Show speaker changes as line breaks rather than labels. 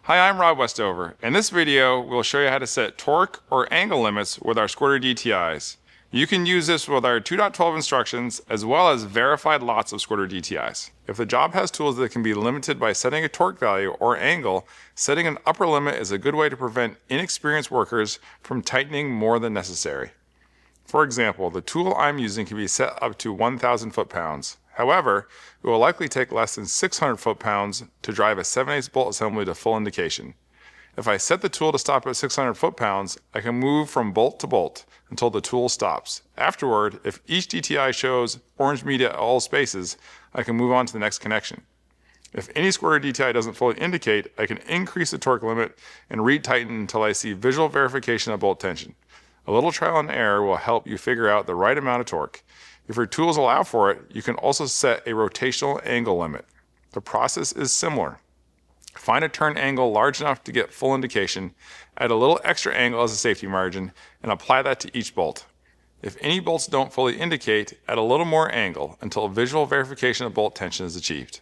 Hi, I'm Rob Westover. In this video, we'll show you how to set torque or angle limits with our Squirter DTIs. You can use this with our 2.12 instructions as well as verified lots of Squirter DTIs. If the job has tools that can be limited by setting a torque value or angle, setting an upper limit is a good way to prevent inexperienced workers from tightening more than necessary. For example, the tool I'm using can be set up to 1,000 foot-pounds. However, it will likely take less than 600 foot-pounds to drive a 7/8 bolt assembly to full indication. If I set the tool to stop at 600 foot-pounds, I can move from bolt to bolt until the tool stops. Afterward, if each DTI shows orange media at all spaces, I can move on to the next connection. If any Squirter DTI doesn't fully indicate, I can increase the torque limit and retighten until I see visual verification of bolt tension. A little trial and error will help you figure out the right amount of torque. If your tools allow for it, you can also set a rotational angle limit. The process is similar. Find a turn angle large enough to get full indication, add a little extra angle as a safety margin, and apply that to each bolt. If any bolts don't fully indicate, add a little more angle until visual verification of bolt tension is achieved.